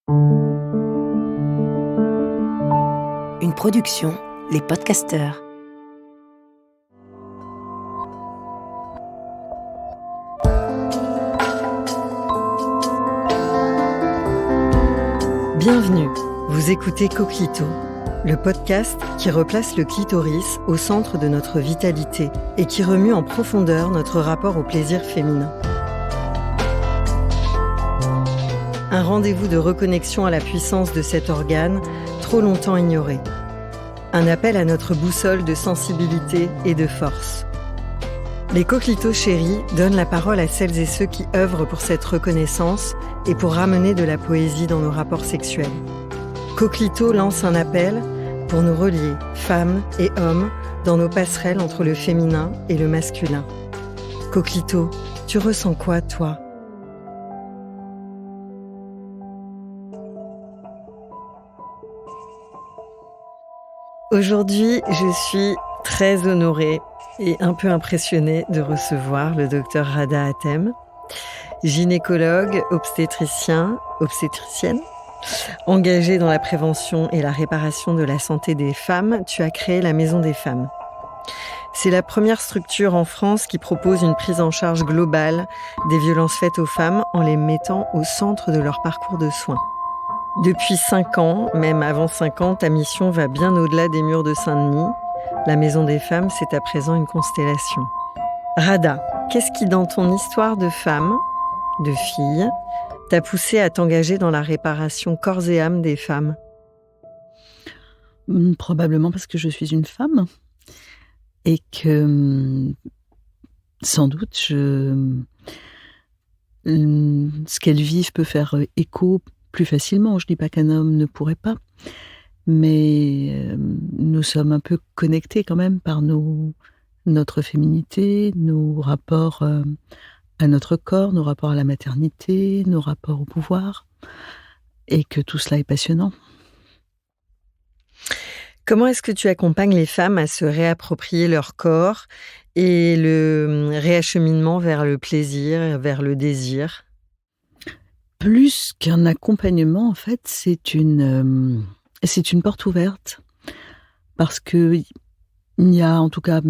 Une production, Les Podcasteurs. Bienvenue, vous écoutez Coquelicot, le podcast qui replace le clitoris au centre de notre vitalité et qui remue en profondeur notre rapport au plaisir féminin. Un rendez-vous de reconnexion à la puissance de cet organe trop longtemps ignoré. Un appel à notre boussole de sensibilité et de force. Les Coquelicots chéris donnent la parole à celles et ceux qui œuvrent pour cette reconnaissance et pour ramener de la poésie dans nos rapports sexuels. Coquelicot lance un appel pour nous relier, femmes et hommes, dans nos passerelles entre le féminin et le masculin. Coquelicot, tu ressens quoi, toi ? Aujourd'hui, je suis très honorée et un peu impressionnée de recevoir le docteur Radha Hatem, gynécologue, obstétricienne, engagé dans la prévention et la réparation de la santé des femmes. Tu as créé la Maison des Femmes. C'est la première structure en France qui propose une prise en charge globale des violences faites aux femmes en les mettant au centre de leur parcours de soins. Depuis 5 ans, même avant 5 ans, ta mission va bien au-delà des murs de Saint-Denis. La Maison des Femmes, c'est à présent une constellation. Radha, qu'est-ce qui, dans ton histoire de femme, de fille, t'a poussé à t'engager dans la réparation corps et âme des femmes ? Probablement parce que je suis une femme et que, sans doute, ce qu'elles vivent peut faire écho plus facilement. Je ne dis pas qu'un homme ne pourrait pas, mais nous sommes un peu connectés quand même par notre féminité, nos rapports à notre corps, nos rapports à la maternité, nos rapports au pouvoir, et que tout cela est passionnant. Comment est-ce que tu accompagnes les femmes à se réapproprier leur corps et le réacheminement vers le plaisir, vers le désir ? Plus qu'un accompagnement, en fait, c'est une porte ouverte. Parce que il y a, en tout cas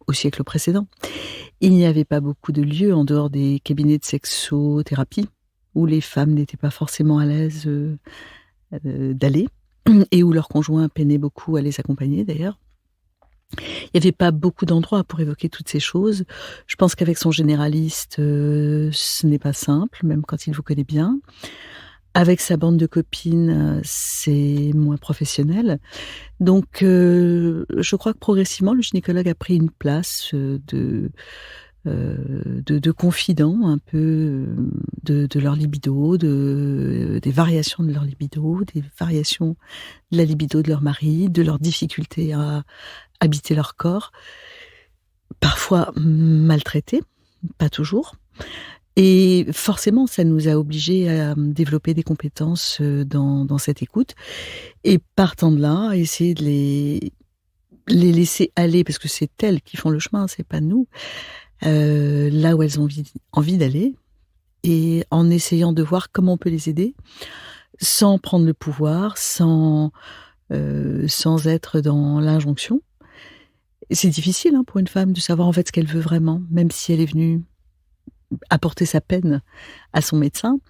au siècle précédent, il n'y avait pas beaucoup de lieux en dehors des cabinets de sexothérapie où les femmes n'étaient pas forcément à l'aise d'aller et où leurs conjoints peinaient beaucoup à les accompagner d'ailleurs. Il n'y avait pas beaucoup d'endroits pour évoquer toutes ces choses. Je pense qu'avec son généraliste, ce n'est pas simple, même quand il vous connaît bien. Avec sa bande de copines, c'est moins professionnel. Donc, je crois que progressivement, le gynécologue a pris une place de confident, un peu de leur libido, des variations de leur libido, des variations de la libido de leur mari, de leur difficulté à habiter leur corps, parfois maltraités, pas toujours. Et forcément, ça nous a obligés à développer des compétences dans cette écoute. Et partant de là, essayer de les laisser aller, parce que c'est elles qui font le chemin, c'est pas nous, là où elles ont envie d'aller, et en essayant de voir comment on peut les aider, sans prendre le pouvoir, sans être dans l'injonction. Et c'est difficile pour une femme de savoir en fait ce qu'elle veut vraiment, même si elle est venue apporter sa peine à son médecin.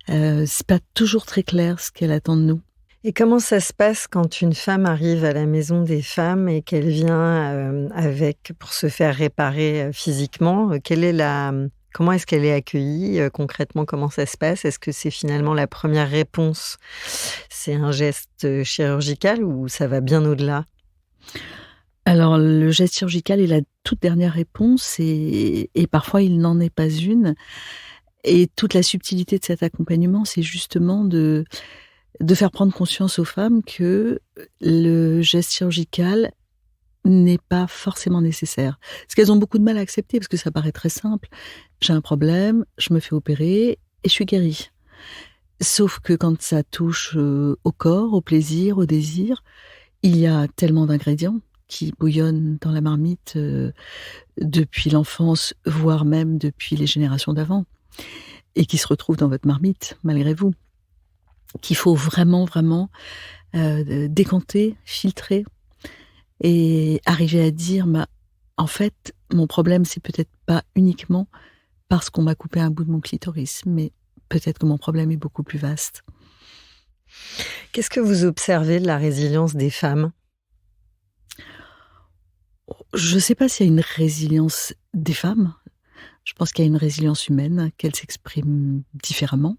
C'est pas toujours très clair ce qu'elle attend de nous. Et comment ça se passe quand une femme arrive à la Maison des Femmes et qu'elle vient pour se faire réparer physiquement ? Comment est-ce qu'elle est accueillie concrètement ? Comment ça se passe ? Est-ce que c'est finalement la première réponse ? C'est un geste chirurgical ou ça va bien au-delà ? Alors, le geste chirurgical est la toute dernière réponse et parfois il n'en est pas une. Et toute la subtilité de cet accompagnement, c'est justement de faire prendre conscience aux femmes que le geste chirurgical n'est pas forcément nécessaire. Parce qu'elles ont beaucoup de mal à accepter, parce que ça paraît très simple. J'ai un problème, je me fais opérer et je suis guérie. Sauf que quand ça touche au corps, au plaisir, au désir, il y a tellement d'ingrédients qui bouillonnent dans la marmite depuis l'enfance, voire même depuis les générations d'avant, et qui se retrouvent dans votre marmite, malgré vous. qu'il faut vraiment, vraiment décanter, filtrer et arriver à dire, en fait, mon problème, c'est peut-être pas uniquement parce qu'on m'a coupé un bout de mon clitoris, mais peut-être que mon problème est beaucoup plus vaste. Qu'est-ce que vous observez de la résilience des femmes? Je ne sais pas s'il y a une résilience des femmes. Je pense qu'il y a une résilience humaine, qu'elle s'exprime différemment.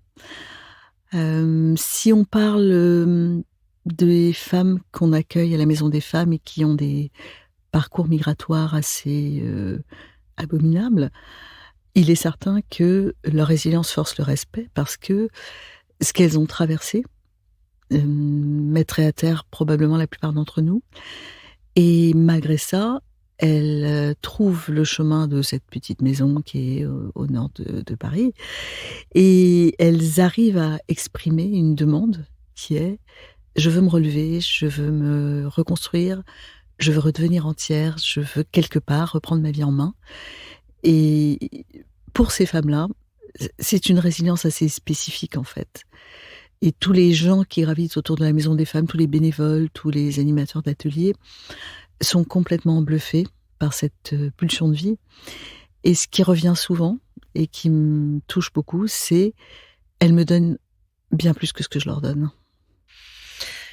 Si on parle des femmes qu'on accueille à la Maison des Femmes et qui ont des parcours migratoires assez abominables, il est certain que leur résilience force le respect parce que ce qu'elles ont traversé mettrait à terre probablement la plupart d'entre nous. Et malgré ça, elles trouvent le chemin de cette petite maison qui est au nord de Paris et elles arrivent à exprimer une demande qui est: «Je veux me relever, je veux me reconstruire, je veux redevenir entière, je veux quelque part reprendre ma vie en main». Et pour ces femmes-là, c'est une résilience assez spécifique en fait. Et tous les gens qui gravitent autour de la Maison des Femmes, tous les bénévoles, tous les animateurs d'ateliers sont complètement bluffés par cette pulsion de vie. Et ce qui revient souvent et qui me touche beaucoup, c'est: elles me donnent bien plus que ce que je leur donne.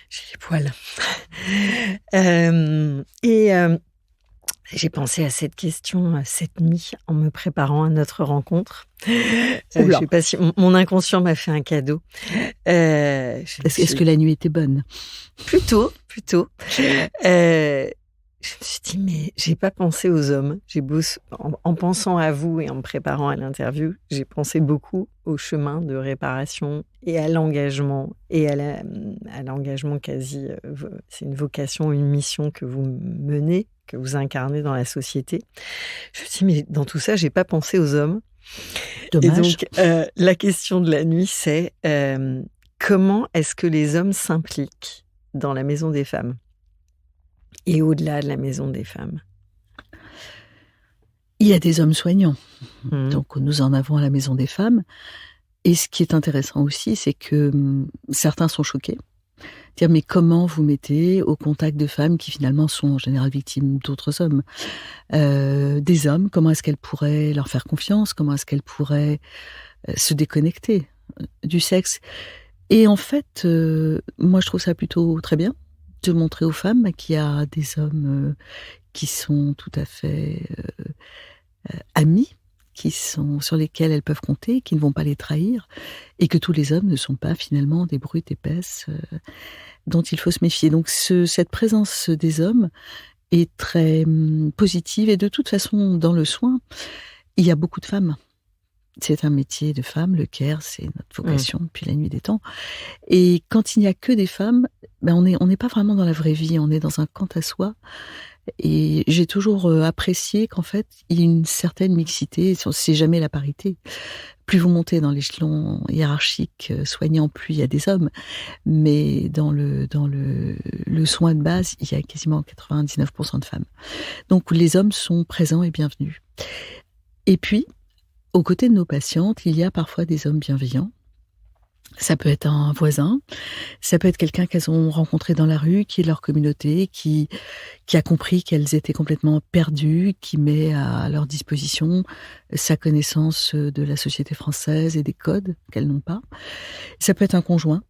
J'ai les poils. J'ai pensé à cette question cette nuit en me préparant à notre rencontre. Je sais pas si mon inconscient m'a fait un cadeau. Est-ce que la nuit était bonne? Plutôt. Je me suis dit, mais j'ai pas pensé aux hommes. En pensant à vous et en me préparant à l'interview, j'ai pensé beaucoup au chemin de réparation et à l'engagement à l'engagement quasi. C'est une vocation, une mission que vous menez, que vous incarnez dans la société. Je me suis dit, mais dans tout ça, j'ai pas pensé aux hommes. Dommage. Et donc, la question de la nuit, c'est comment est-ce que les hommes s'impliquent dans la Maison des Femmes et au-delà de la Maison des Femmes? Il y a des hommes soignants. Mmh. Donc nous en avons à la Maison des Femmes. Et ce qui est intéressant aussi, c'est que certains sont choqués. Dire: mais comment vous mettez au contact de femmes qui finalement sont en général victimes d'autres hommes, des hommes, comment est-ce qu'elles pourraient leur faire confiance? Comment est-ce qu'elles pourraient se déconnecter du sexe? Et en fait, moi je trouve ça plutôt très bien de montrer aux femmes qu'il y a des hommes qui sont tout à fait amis, sur lesquels elles peuvent compter, qui ne vont pas les trahir, et que tous les hommes ne sont pas finalement des brutes épaisses dont il faut se méfier. Donc cette présence des hommes est très positive, et de toute façon, dans le soin, il y a beaucoup de femmes. C'est un métier de femme, le care, c'est notre vocation depuis la nuit des temps. Et quand il n'y a que des femmes, on n'est pas vraiment dans la vraie vie, on est dans un quant à soi. Et j'ai toujours apprécié qu'en fait, il y ait une certaine mixité, c'est jamais la parité. Plus vous montez dans l'échelon hiérarchique soignant, plus il y a des hommes. Mais dans le soin de base, il y a quasiment 99% de femmes. Donc les hommes sont présents et bienvenus. Et puis, aux côtés de nos patientes, il y a parfois des hommes bienveillants. Ça peut être un voisin, ça peut être quelqu'un qu'elles ont rencontré dans la rue, qui est de leur communauté, qui a compris qu'elles étaient complètement perdues, qui met à leur disposition sa connaissance de la société française et des codes qu'elles n'ont pas. Ça peut être un conjoint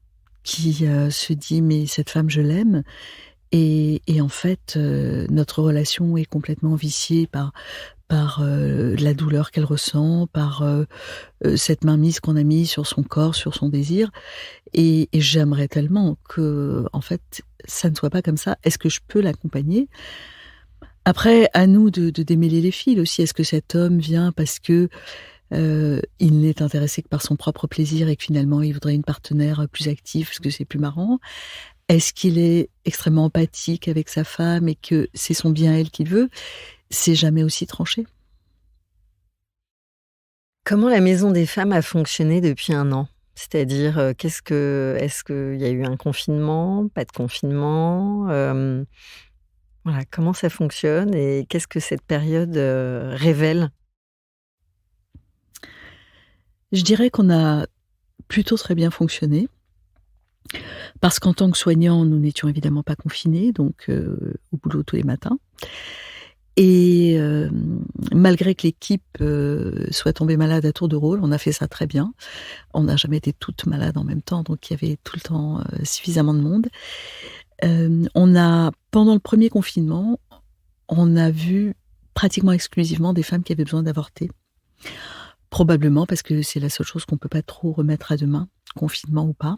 qui se dit: mais cette femme, je l'aime. Et en fait, notre relation est complètement viciée par la douleur qu'elle ressent, par cette mainmise qu'on a mise sur son corps, sur son désir. Et j'aimerais tellement que, en fait, ça ne soit pas comme ça. Est-ce que je peux l'accompagner? Après, à nous de démêler les fils aussi. Est-ce que cet homme vient parce que il n'est intéressé que par son propre plaisir et que finalement il voudrait une partenaire plus active parce que c'est plus marrant? Est-ce qu'il est extrêmement empathique avec sa femme et que c'est son bien elle qu'il veut? C'est jamais aussi tranché. Comment la Maison des Femmes a fonctionné depuis 1 an? C'est-à-dire, est-ce qu'il y a eu un confinement? Pas de confinement? Voilà, comment ça fonctionne et qu'est-ce que cette période révèle? Je dirais qu'on a plutôt très bien fonctionné. Parce qu'en tant que soignants, nous n'étions évidemment pas confinés, donc au boulot tous les matins. Et malgré que l'équipe, soit tombée malade à tour de rôle, on a fait ça très bien. On n'a jamais été toutes malades en même temps, donc il y avait tout le temps, suffisamment de monde. On a pendant le premier confinement, on a vu pratiquement exclusivement des femmes qui avaient besoin d'avorter. Probablement parce que c'est la seule chose qu'on peut pas trop remettre à demain, confinement ou pas.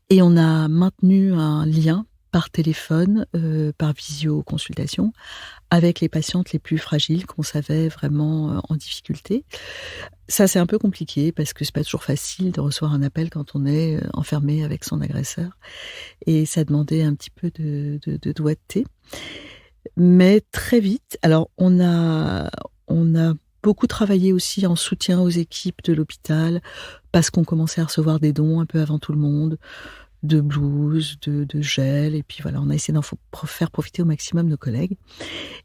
Et on a maintenu un lien par téléphone, par visioconsultation, avec les patientes les plus fragiles qu'on savait vraiment, en difficulté. Ça, c'est un peu compliqué parce que c'est pas toujours facile de recevoir un appel quand on est, enfermé avec son agresseur et ça demandait un petit peu de doigté. Mais très vite alors on a beaucoup travaillé aussi en soutien aux équipes de l'hôpital parce qu'on commençait à recevoir des dons un peu avant tout le monde, de blouses, de gel et puis voilà, on a essayé d'en faire profiter au maximum nos collègues.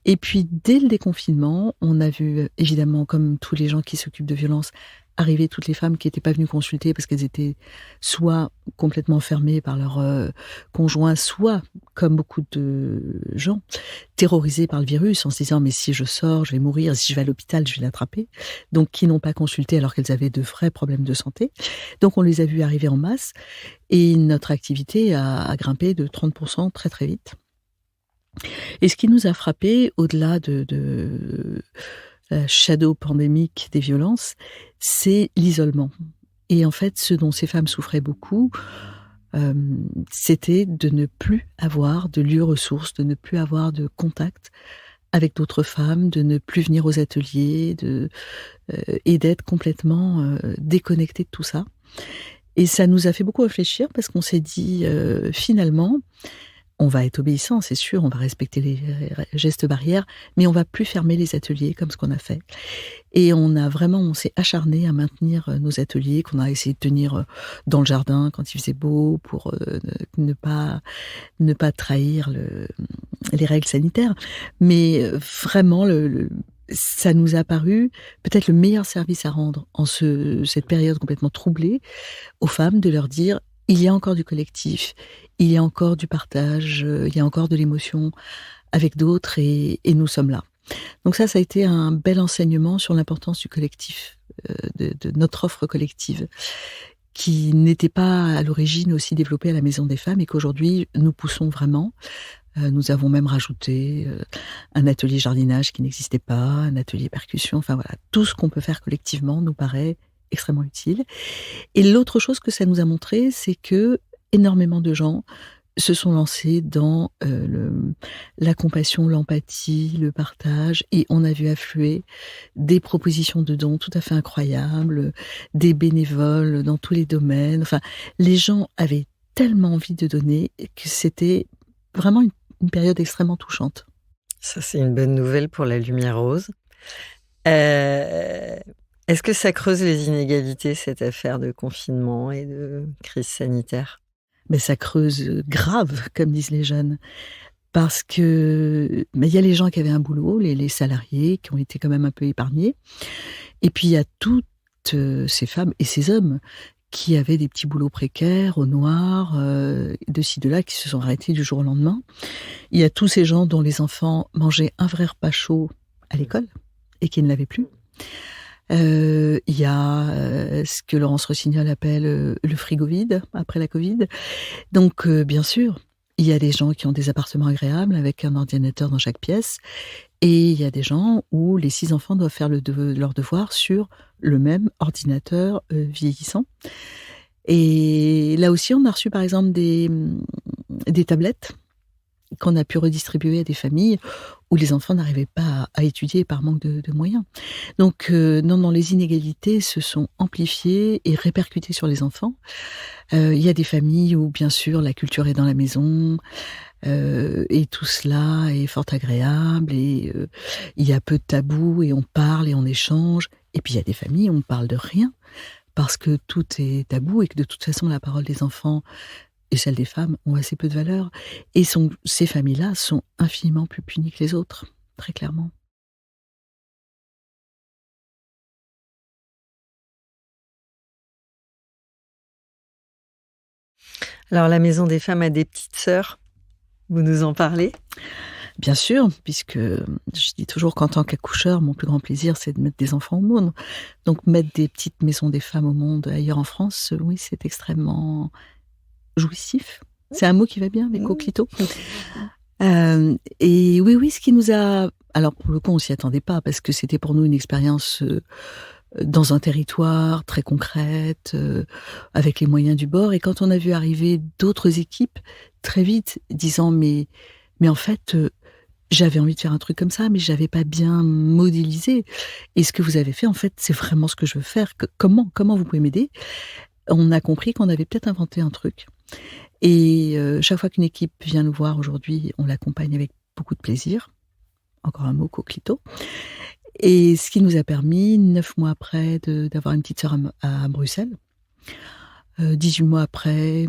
Et puis dès le déconfinement, on a vu évidemment, comme tous les gens qui s'occupent de violences, arriver toutes les femmes qui étaient pas venues consulter parce qu'elles étaient soit complètement fermées par leur, conjoint, soit, comme beaucoup de gens, terrorisées par le virus en se disant: «Mais si je sors, je vais mourir, si je vais à l'hôpital, je vais l'attraper». Donc qui n'ont pas consulté alors qu'elles avaient de vrais problèmes de santé. Donc on les a vues arriver en masse et notre activité a grimpé de 30 très, très vite. Et ce qui nous a frappé, au-delà de la shadow pandémique des violences, c'est l'isolement. Et en fait, ce dont ces femmes souffraient beaucoup, c'était de ne plus avoir de lieu ressource, de ne plus avoir de contact avec d'autres femmes, de ne plus venir aux ateliers, et d'être complètement, déconnectées de tout ça. Et ça nous a fait beaucoup réfléchir parce qu'on s'est dit, finalement on va être obéissant, c'est sûr, on va respecter les gestes barrières, mais on va plus fermer les ateliers comme ce qu'on a fait. Et on s'est acharné à maintenir, nos ateliers qu'on a essayé de tenir, dans le jardin quand il faisait beau pour, ne pas trahir les règles sanitaires. Mais, vraiment ça nous a paru peut-être le meilleur service à rendre en cette période complètement troublée aux femmes, de leur dire: «Il y a encore du collectif, il y a encore du partage, il y a encore de l'émotion avec d'autres et nous sommes là». Donc ça a été un bel enseignement sur l'importance du collectif, de notre offre collective, qui n'était pas à l'origine aussi développée à la Maison des Femmes et qu'aujourd'hui nous poussons vraiment. Nous avons même rajouté, un atelier jardinage qui n'existait pas, un atelier percussion, enfin voilà, tout ce qu'on peut faire collectivement nous paraît extrêmement utile. Et l'autre chose que ça nous a montré, c'est que énormément de gens se sont lancés dans, la compassion, l'empathie, le partage et on a vu affluer des propositions de dons tout à fait incroyables, des bénévoles dans tous les domaines. Enfin, les gens avaient tellement envie de donner que c'était vraiment une période extrêmement touchante. Ça, c'est une bonne nouvelle pour la lumière rose. Heu, Est-ce que ça creuse les inégalités, cette affaire de confinement et de crise sanitaire? Mais ça creuse, grave, comme disent les jeunes. Parce que, il y a les gens qui avaient un boulot, les salariés qui ont été quand même un peu épargnés. Et puis il y a toutes, ces femmes et ces hommes qui avaient des petits boulots précaires, au noir, de ci de là, qui se sont arrêtés du jour au lendemain. Il y a tous ces gens dont les enfants mangeaient un vrai repas chaud à l'école et qui ne l'avaient plus. Il y a, ce que Laurence Rossignol appelle, le frigo vide après la covid. Donc bien sûr, il y a des gens qui ont des appartements agréables avec un ordinateur dans chaque pièce et il y a des gens où les 6 enfants doivent faire leurs devoirs sur le même ordinateur, vieillissant. Et là aussi, on a reçu par exemple des tablettes qu'on a pu redistribuer à des familles où les enfants n'arrivaient pas à étudier par manque de moyens. Donc non, les inégalités se sont amplifiées et répercutées sur les enfants. Il y a des familles où bien sûr la culture est dans la maison, et tout cela est fort agréable et il y a peu de tabous et on parle et on échange. Et puis il y a des familles où on parle de rien parce que tout est tabou et que de toute façon la parole des enfants et celle des femmes ont assez peu de valeur et ces familles-là sont infiniment plus punies que les autres, très clairement. Alors, la Maison des femmes a des petites sœurs. Vous nous en parlez ? Bien sûr, puisque je dis toujours qu'en tant qu'accoucheur, mon plus grand plaisir, c'est de mettre des enfants au monde. Donc, mettre des petites maisons des femmes au monde ailleurs en France, oui, c'est extrêmement jouissif. C'est un mot qui va bien avec Coquelicot. Et oui, ce qui nous a... Alors, pour le coup, on s'y attendait pas, parce que c'était pour nous une expérience dans un territoire très concrète, avec les moyens du bord. Et quand on a vu arriver d'autres équipes, très vite, disant, mais en fait... j'avais envie de faire un truc comme ça, mais je n'avais pas bien modélisé. Et ce que vous avez fait, en fait, c'est vraiment ce que je veux faire. Comment vous pouvez m'aider ? On a compris qu'on avait peut-être inventé un truc. Et chaque fois qu'une équipe vient nous voir aujourd'hui, on l'accompagne avec beaucoup de plaisir. Encore un mot, Coquelicot. Et ce qui nous a permis, 9 mois après, d'avoir une petite sœur à Bruxelles, 18 mois après,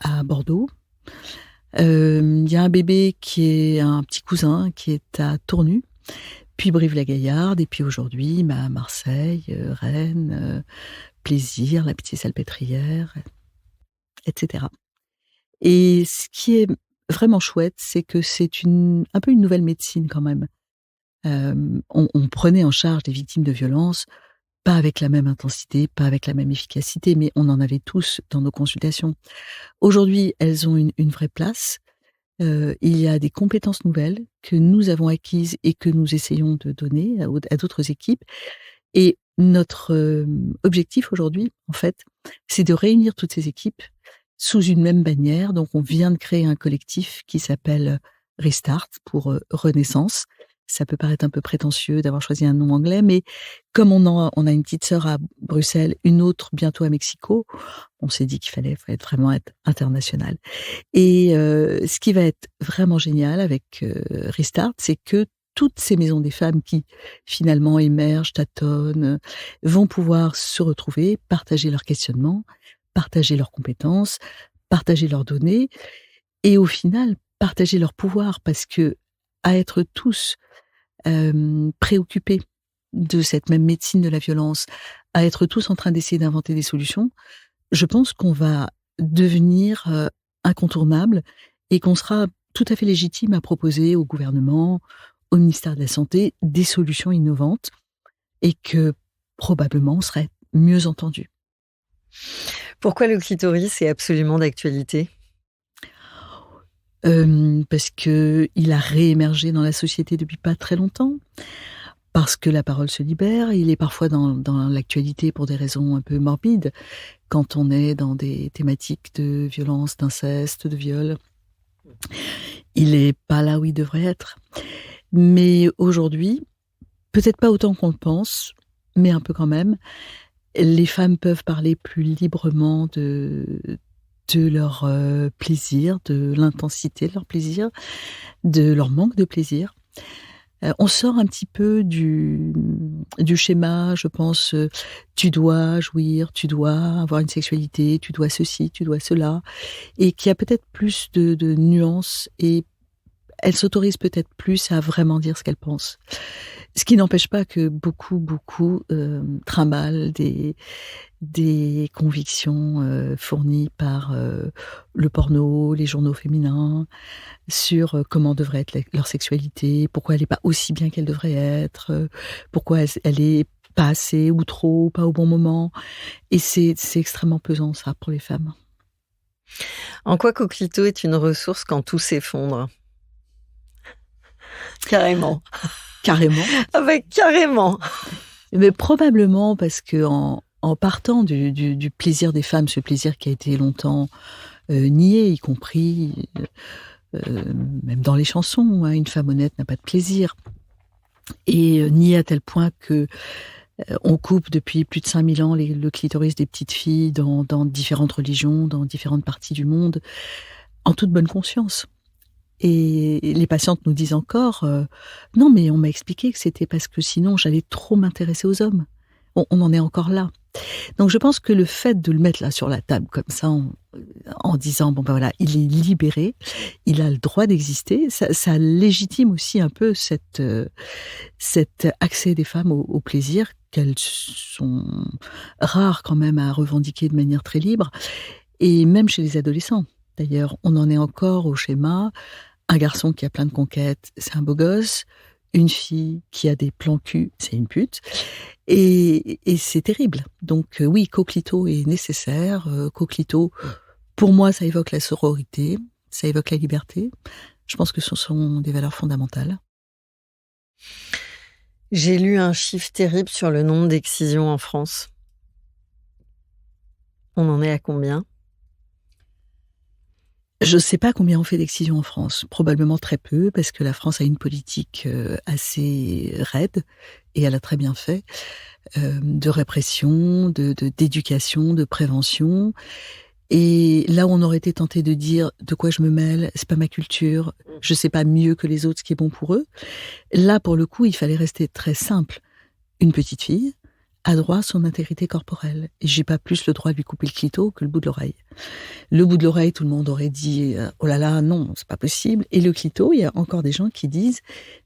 à Bordeaux. Il y a un bébé qui est un petit cousin qui est à Tournu, puis Brive-la-Gaillarde, et puis aujourd'hui Marseille, Rennes, Plaisir, la Pitié-Salpêtrière, etc. Et ce qui est vraiment chouette, c'est que c'est un peu une nouvelle médecine quand même. On prenait en charge des victimes de violences, pas avec la même intensité, pas avec la même efficacité, mais on en avait tous dans nos consultations. Aujourd'hui, elles ont une vraie place. Il y a des compétences nouvelles que nous avons acquises et que nous essayons de donner à d'autres équipes. Et notre objectif aujourd'hui, en fait, c'est de réunir toutes ces équipes sous une même bannière. Donc, on vient de créer un collectif qui s'appelle Restart pour Renaissance. Ça peut paraître un peu prétentieux d'avoir choisi un nom anglais, mais comme on a une petite sœur à Bruxelles, une autre bientôt à Mexico, on s'est dit qu'il fallait vraiment être international. Et ce qui va être vraiment génial avec Restart, c'est que toutes ces maisons des femmes qui finalement émergent, tâtonnent, vont pouvoir se retrouver, partager leurs questionnements, partager leurs compétences, partager leurs données, et au final, partager leur pouvoir, parce que à être tous préoccupés de cette même médecine de la violence, à être tous en train d'essayer d'inventer des solutions, je pense qu'on va devenir incontournable et qu'on sera tout à fait légitime à proposer au gouvernement, au ministère de la Santé, des solutions innovantes et que probablement on serait mieux entendu. Pourquoi le clitoris est absolument d'actualité ? Parce qu'il a réémergé dans la société depuis pas très longtemps, parce que la parole se libère. Il est parfois dans l'actualité pour des raisons un peu morbides, quand on est dans des thématiques de violence, d'inceste, de viol. Il n'est pas là où il devrait être. Mais aujourd'hui, peut-être pas autant qu'on le pense, mais un peu quand même, les femmes peuvent parler plus librement de leur plaisir, de l'intensité de leur plaisir, de leur manque de plaisir. On sort un petit peu du schéma, je pense, tu dois jouir, tu dois avoir une sexualité, tu dois ceci, tu dois cela, et qu'il y a peut-être plus de nuances, et elles s'autorisent peut-être plus à vraiment dire ce qu'elles pensent. Ce qui n'empêche pas que beaucoup trimballent des convictions fournies par le porno, les journaux féminins, sur comment devrait être leur sexualité, pourquoi elle n'est pas aussi bien qu'elle devrait être, pourquoi elle est pas assez ou trop, pas au bon moment. Et c'est extrêmement pesant, ça, pour les femmes. En quoi Coquelicot est une ressource quand tout s'effondre ? Carrément. Carrément. Ah ben, carrément. Mais probablement parce que en partant du plaisir des femmes, ce plaisir qui a été longtemps nié, y compris même dans les chansons, hein, une femme honnête n'a pas de plaisir, et nié à tel point que on coupe depuis plus de 5000 ans le clitoris des petites filles dans différentes religions, dans différentes parties du monde, en toute bonne conscience. Et les patientes nous disent encore non, mais on m'a expliqué que c'était parce que sinon j'allais trop m'intéresser aux hommes. On en est encore là. Donc je pense que le fait de le mettre là sur la table comme ça, en disant bon ben voilà, il est libéré, il a le droit d'exister, ça légitime aussi un peu cet accès des femmes au plaisir, qu'elles sont rares quand même à revendiquer de manière très libre. Et même chez les adolescents. D'ailleurs, on en est encore au schéma. Un garçon qui a plein de conquêtes, c'est un beau gosse. Une fille qui a des plans cul, c'est une pute. Et c'est terrible. Donc oui, Coquelicot est nécessaire. Coquelicot, pour moi, ça évoque la sororité, ça évoque la liberté. Je pense que ce sont des valeurs fondamentales. J'ai lu un chiffre terrible sur le nombre d'excisions en France. On en est à combien ? Je ne sais pas combien on fait d'excisions en France. Probablement très peu, parce que la France a une politique assez raide, et elle a très bien fait, de répression, d'éducation, de prévention. Et là où on aurait été tenté de dire de quoi je me mêle, c'est pas ma culture, je sais pas mieux que les autres ce qui est bon pour eux. Là, pour le coup, il fallait rester très simple. Une petite fille a droit à son intégrité corporelle. Et j'ai pas plus le droit de lui couper le clito que le bout de l'oreille. Le bout de l'oreille, tout le monde aurait dit oh là là, non, c'est pas possible. Et le clito, il y a encore des gens qui disent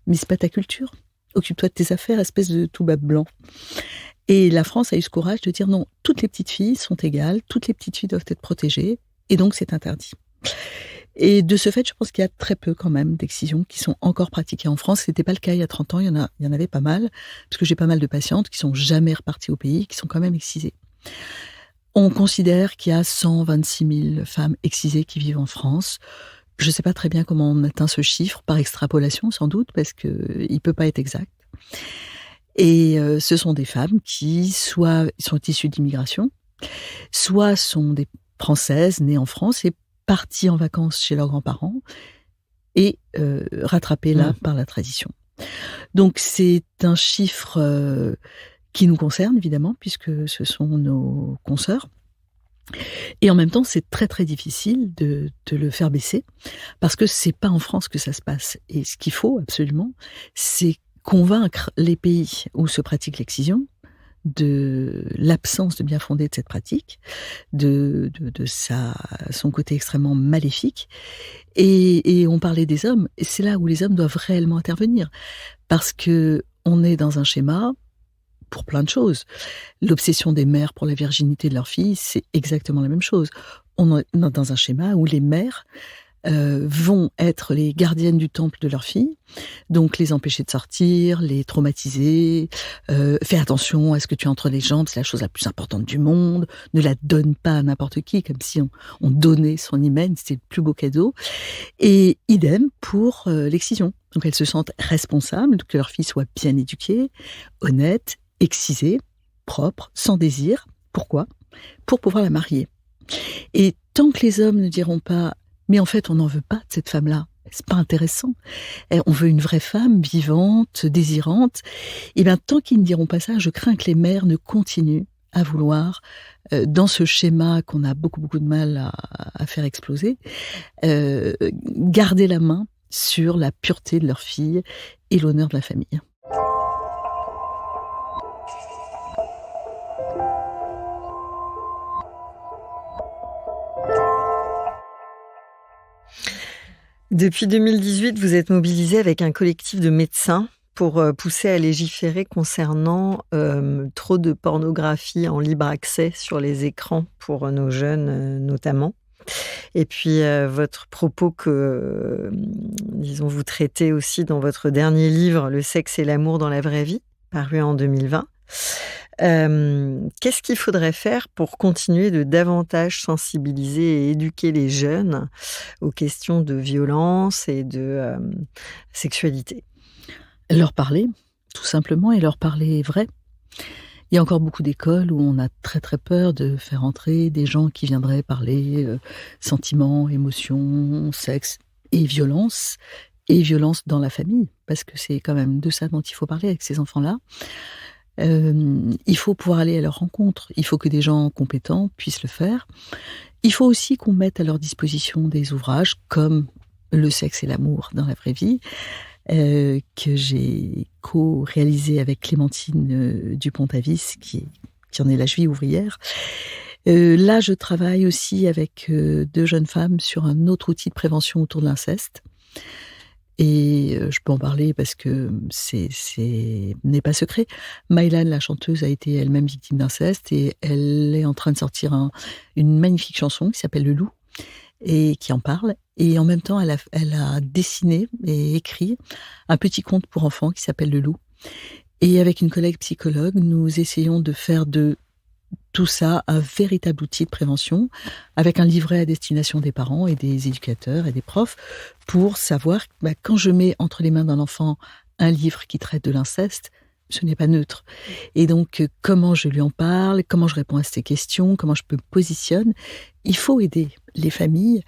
mais c'est pas ta culture. Occupe-toi de tes affaires, espèce de toubab blanc. Et la France a eu ce courage de dire non, toutes les petites filles sont égales, toutes les petites filles doivent être protégées, et donc c'est interdit. Et de ce fait, je pense qu'il y a très peu quand même d'excisions qui sont encore pratiquées en France. Ce n'était pas le cas il y a 30 ans, il y en avait pas mal, parce que j'ai pas mal de patientes qui sont jamais reparties au pays, qui sont quand même excisées. On considère qu'il y a 126 000 femmes excisées qui vivent en France. Je ne sais pas très bien comment on atteint ce chiffre, par extrapolation sans doute, parce qu'il ne peut pas être exact. Et ce sont des femmes qui soit sont issues d'immigration, soit sont des Françaises nées en France et parties en vacances chez leurs grands-parents et rattrapées là par la tradition. Donc c'est un chiffre qui nous concerne évidemment, puisque ce sont nos consoeurs. Et en même temps, c'est très très difficile de le faire baisser, parce que c'est pas en France que ça se passe. Et ce qu'il faut absolument, c'est convaincre les pays où se pratique l'excision de l'absence de bien fondé de cette pratique, de son côté extrêmement maléfique. Et on parlait des hommes, et c'est là où les hommes doivent réellement intervenir, parce que on est dans un schéma pour plein de choses. L'obsession des mères pour la virginité de leurs filles, c'est exactement la même chose. On est dans un schéma où les mères vont être les gardiennes du temple de leurs filles, donc les empêcher de sortir, les traumatiser, fais attention à ce que tu as entre les jambes, c'est la chose la plus importante du monde, ne la donne pas à n'importe qui, comme si on donnait son hymen, c'était le plus beau cadeau. Et idem pour l'excision. Donc elles se sentent responsables que leur fille soit bien éduquée, honnête, excisée, propre, sans désir. Pourquoi ? Pour pouvoir la marier. Et tant que les hommes ne diront pas mais en fait, on n'en veut pas de cette femme-là. C'est pas intéressant. On veut une vraie femme vivante, désirante. Et bien, tant qu'ils ne diront pas ça, je crains que les mères ne continuent à vouloir, dans ce schéma qu'on a beaucoup de mal à faire exploser, garder la main sur la pureté de leur fille et l'honneur de la famille. Depuis 2018, vous êtes mobilisé avec un collectif de médecins pour pousser à légiférer concernant trop de pornographie en libre accès sur les écrans pour nos jeunes notamment. Et puis votre propos que, disons, vous traitez aussi dans votre dernier livre, Le sexe et l'amour dans la vraie vie, paru en 2020. Qu'est-ce qu'il faudrait faire pour continuer de davantage sensibiliser et éduquer les jeunes aux questions de violence et de sexualité ? Leur parler, tout simplement, et leur parler vrai. Il y a encore beaucoup d'écoles où on a très très peur de faire entrer des gens qui viendraient parler sentiments, émotions, sexe et violence dans la famille, parce que c'est quand même de ça dont il faut parler avec ces enfants-là. Il faut pouvoir aller à leur rencontre. Il faut que des gens compétents puissent le faire. Il faut aussi qu'on mette à leur disposition des ouvrages comme Le sexe et l'amour dans la vraie vie, que j'ai co-réalisé avec Clémentine Dupont-Avis, qui en est la cheville ouvrière. Là, je travaille aussi avec 2 jeunes femmes sur un autre outil de prévention autour de l'inceste. Et je peux en parler parce que c'est n'est pas secret. Maïlan, la chanteuse, a été elle-même victime d'inceste et elle est en train de sortir une magnifique chanson qui s'appelle Le Loup et qui en parle. Et en même temps, elle a dessiné et écrit un petit conte pour enfants qui s'appelle Le Loup. Et avec une collègue psychologue, nous essayons de faire de tout ça un véritable outil de prévention, avec un livret à destination des parents et des éducateurs et des profs, pour savoir quand je mets entre les mains d'un enfant un livre qui traite de l'inceste, ce n'est pas neutre. Et donc, comment je lui en parle, comment je réponds à ces questions, comment je me positionne. Il faut aider les familles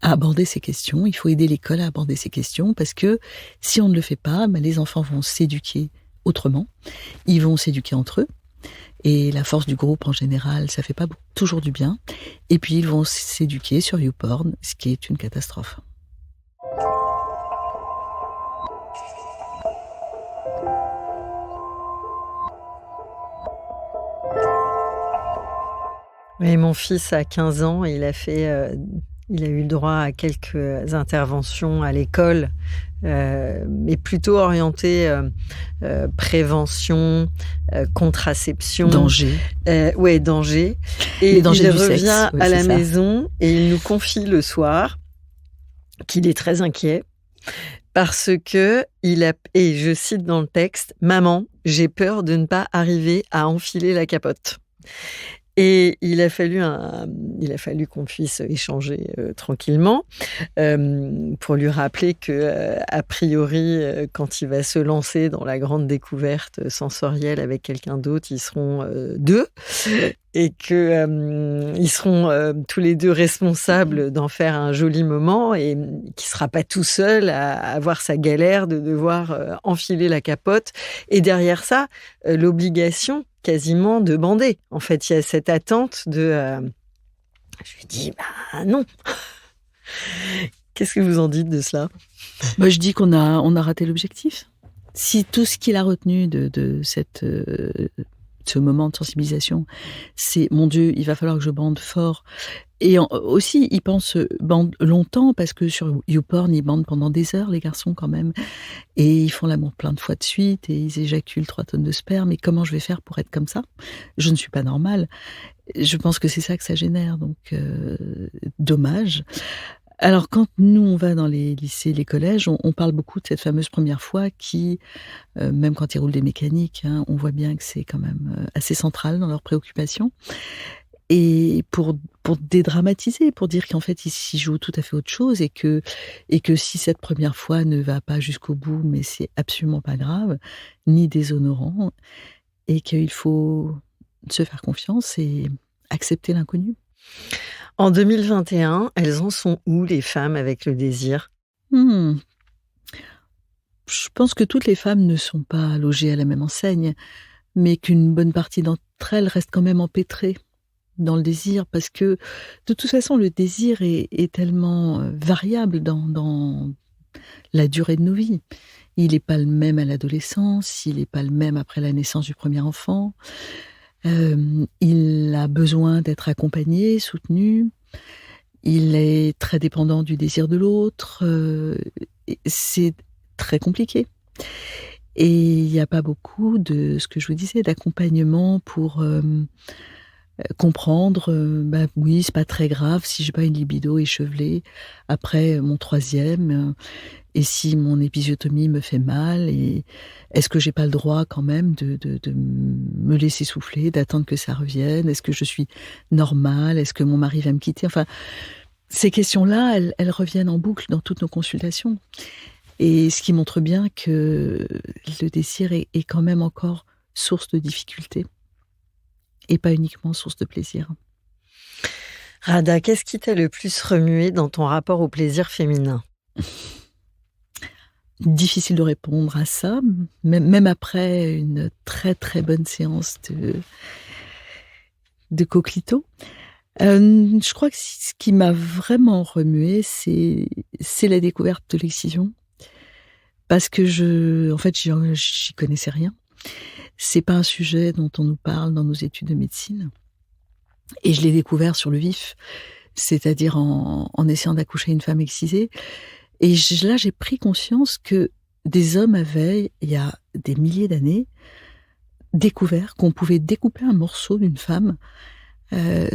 à aborder ces questions, il faut aider l'école à aborder ces questions, parce que si on ne le fait pas, les enfants vont s'éduquer autrement, ils vont s'éduquer entre eux, et la force du groupe en général, ça fait pas toujours du bien, et puis ils vont s'éduquer sur YouPorn, ce qui est une catastrophe. Oui, mon fils a 15 ans et il a eu le droit à quelques interventions à l'école, mais plutôt orientées prévention, contraception. Danger. Oui, danger. Et les dangers il du revient sexe, à la maison et il nous confie le soir qu'il est très inquiet parce que et je cite dans le texte, « Maman, j'ai peur de ne pas arriver à enfiler la capote ». Et il a fallu qu'on puisse échanger tranquillement pour lui rappeler que, a priori, quand il va se lancer dans la grande découverte sensorielle avec quelqu'un d'autre, ils seront 2 et que ils seront tous les 2 responsables d'en faire un joli moment et qu'il sera pas tout seul à avoir sa galère de devoir enfiler la capote. Et derrière ça, l'obligation quasiment de bander. En fait, il y a cette attente de... Je lui dis, non. Qu'est-ce que vous en dites de cela ? Moi, je dis qu'on a raté l'objectif. Si tout ce qu'il a retenu de ce moment de sensibilisation, c'est, mon Dieu, il va falloir que je bande fort. Et aussi, ils pensent bande longtemps, parce que sur YouPorn, ils bandent pendant des heures, les garçons, quand même. Et ils font l'amour plein de fois de suite, et ils éjaculent 3 tonnes de sperme. Et comment je vais faire pour être comme ça ? Je ne suis pas normale. Je pense que c'est ça que ça génère, donc dommage. Alors, quand nous, on va dans les lycées, les collèges, on parle beaucoup de cette fameuse première fois qui, même quand ils roulent des mécaniques, on voit bien que c'est quand même assez central dans leurs préoccupations. Et pour dédramatiser, pour dire qu'en fait, ils s'y jouent tout à fait autre chose et que si cette première fois ne va pas jusqu'au bout, mais c'est absolument pas grave, ni déshonorant, et qu'il faut se faire confiance et accepter l'inconnu. En 2021, elles en sont où, les femmes avec le désir ? Je pense que toutes les femmes ne sont pas logées à la même enseigne, mais qu'une bonne partie d'entre elles restent quand même empêtrées dans le désir, parce que de toute façon, le désir est tellement variable dans la durée de nos vies. Il n'est pas le même à l'adolescence, il n'est pas le même après la naissance du premier enfant. Il a besoin d'être accompagné, soutenu. Il est très dépendant du désir de l'autre. C'est très compliqué. Et il n'y a pas beaucoup de ce que je vous disais, d'accompagnement pour comprendre, oui, c'est pas très grave si j'ai pas une libido échevelée après mon 3e, et si mon épisiotomie me fait mal, et est-ce que j'ai pas le droit quand même de me laisser souffler, d'attendre que ça revienne? Est-ce que je suis normale? Est-ce que mon mari va me quitter? Enfin, ces questions-là, elles reviennent en boucle dans toutes nos consultations. Et ce qui montre bien que le désir est quand même encore source de difficultés. Et pas uniquement source de plaisir. Rada, qu'est-ce qui t'a le plus remué dans ton rapport au plaisir féminin ? Difficile de répondre à ça, même après une très très bonne séance de coquelicots. Je crois que ce qui m'a vraiment remué, c'est la découverte de l'excision. Parce que en fait, j'y connaissais rien. C'est pas un sujet dont on nous parle dans nos études de médecine. Et je l'ai découvert sur le vif, c'est-à-dire en essayant d'accoucher une femme excisée. Et là, j'ai pris conscience que des hommes avaient, il y a des milliers d'années, découvert qu'on pouvait découper un morceau d'une femme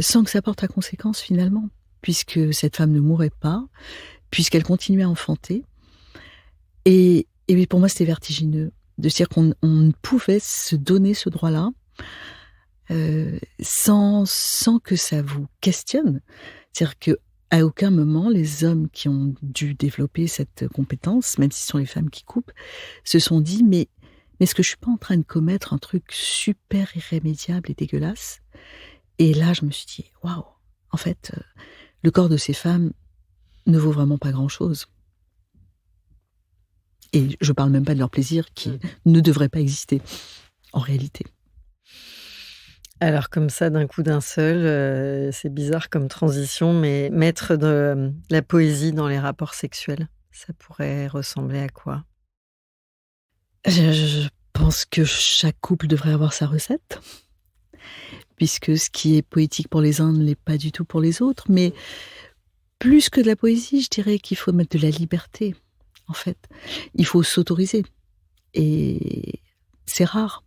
sans que ça porte à conséquence finalement, puisque cette femme ne mourait pas, puisqu'elle continuait à enfanter. Et pour moi, c'était vertigineux de se dire qu'on pouvait se donner ce droit-là sans que ça vous questionne. C'est-à-dire qu'à aucun moment, les hommes qui ont dû développer cette compétence, même si ce sont les femmes qui coupent, se sont dit « mais est-ce que je suis pas en train de commettre un truc super irrémédiable et dégueulasse ?» Et là, je me suis dit « waouh, en fait, le corps de ces femmes ne vaut vraiment pas grand-chose. » Et je parle même pas de leur plaisir qui ne devrait pas exister, en réalité. Alors comme ça, d'un coup d'un seul, c'est bizarre comme transition, mais mettre de la poésie dans les rapports sexuels, ça pourrait ressembler à quoi? Je pense que chaque couple devrait avoir sa recette, puisque ce qui est poétique pour les uns ne l'est pas du tout pour les autres. Mais plus que de la poésie, je dirais qu'il faut mettre de la liberté, en fait. Il faut s'autoriser. Et c'est rare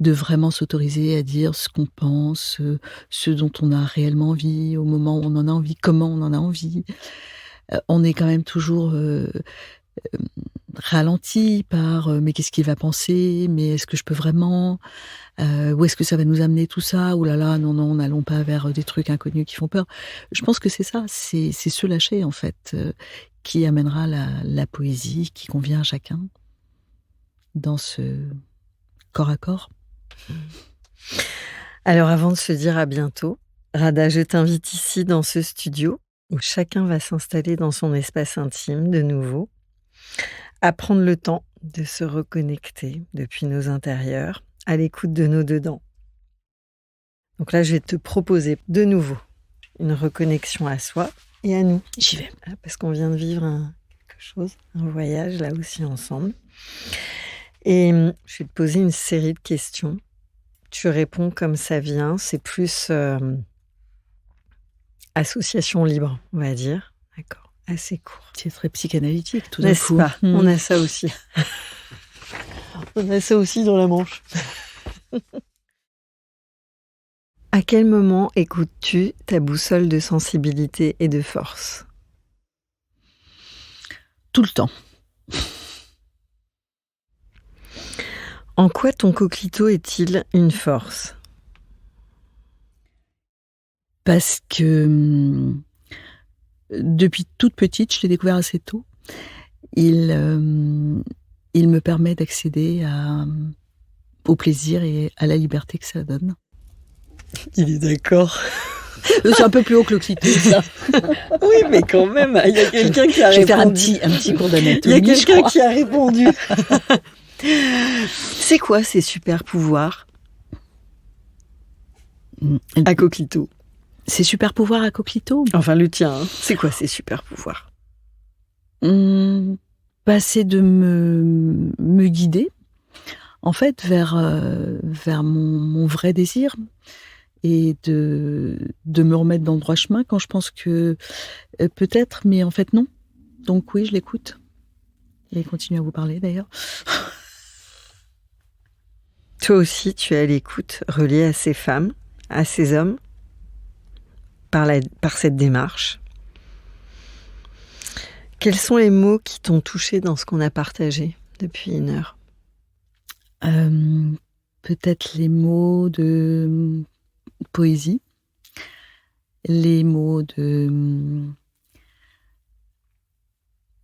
de vraiment s'autoriser à dire ce qu'on pense, ce dont on a réellement envie, au moment où on en a envie, comment on en a envie. On est quand même toujours ralenti par mais qu'est-ce qu'il va penser, mais est-ce que je peux vraiment, où est-ce que ça va nous amener tout ça, oh là là, non, n'allons pas vers des trucs inconnus qui font peur. Je pense que c'est ça, c'est se lâcher en fait, qui amènera la poésie qui convient à chacun dans ce corps à corps. Alors avant de se dire à bientôt, Rada, je t'invite ici dans ce studio où chacun va s'installer dans son espace intime de nouveau, à prendre le temps de se reconnecter depuis nos intérieurs, à l'écoute de nos dedans. Donc là, je vais te proposer de nouveau une reconnexion à soi et à nous. J'y vais. Parce qu'on vient de vivre quelque chose, un voyage là aussi ensemble. Et je vais te poser une série de questions. Tu réponds comme ça vient. C'est plus association libre, on va dire. D'accord, assez court. C'est très psychanalytique, tout d'un coup. N'est-ce pas ? On a ça aussi. On a ça aussi dans la Manche. À quel moment écoutes-tu ta boussole de sensibilité et de force ? Tout le temps. En quoi ton coquelicot est-il une force ? Parce que depuis toute petite, je l'ai découvert assez tôt, il me permet d'accéder au plaisir et à la liberté que ça donne. Il est d'accord. C'est un peu plus haut que l'oxytocine, ça. Oui, mais quand même, il y a quelqu'un qui a répondu. Je vais faire un petit cours d'anatomie. Il y a quelqu'un qui a répondu. C'est quoi ces super pouvoirs à Coquelicot ? Ces super pouvoirs à Coquelicot ? Enfin, le tien, hein. C'est quoi ces super pouvoirs ? C'est de me guider, en fait, vers mon vrai désir et de me remettre dans le droit chemin quand je pense que peut-être, mais en fait non. Donc oui, je l'écoute. Et continue à vous parler d'ailleurs. Toi aussi, tu es à l'écoute, reliée à ces femmes, à ces hommes, par cette démarche. Quels sont les mots qui t'ont touché dans ce qu'on a partagé depuis 1 heure ? Peut-être les mots de poésie, les mots de...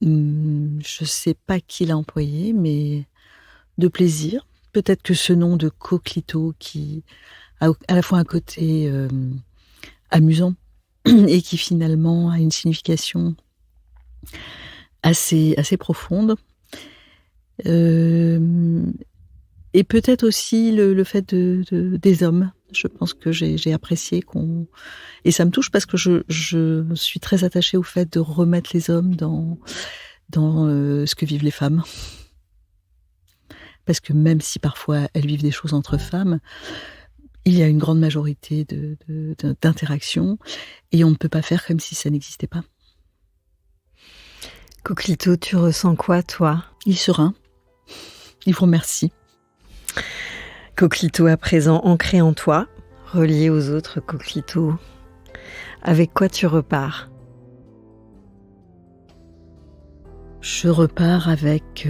je sais pas qui l'a employé, mais de plaisir. Peut-être que ce nom de Coquelicot qui a à la fois un côté amusant et qui finalement a une signification assez profonde. Et peut-être aussi le fait des hommes. Je pense que j'ai apprécié et ça me touche parce que je suis très attachée au fait de remettre les hommes dans ce que vivent les femmes. Parce que même si parfois elles vivent des choses entre femmes, il y a une grande majorité d'interactions et on ne peut pas faire comme si ça n'existait pas. Coquelicot, tu ressens quoi, toi? Il est serein. Il vous remercie. Coquelicot à présent ancré en toi, relié aux autres coquelicots. Avec quoi tu repars? Je repars avec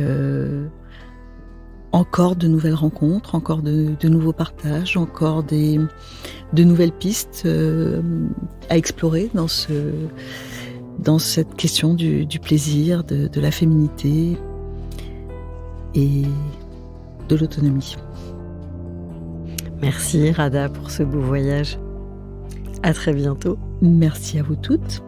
encore de nouvelles rencontres, encore de nouveaux partages, encore de nouvelles pistes à explorer dans cette question du plaisir, de la féminité et de l'autonomie. Merci Radha pour ce beau voyage. À très bientôt. Merci à vous toutes.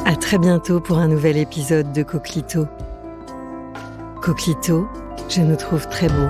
À très bientôt pour un nouvel épisode de Coquelicot. Coquelicot, je nous trouve très beau.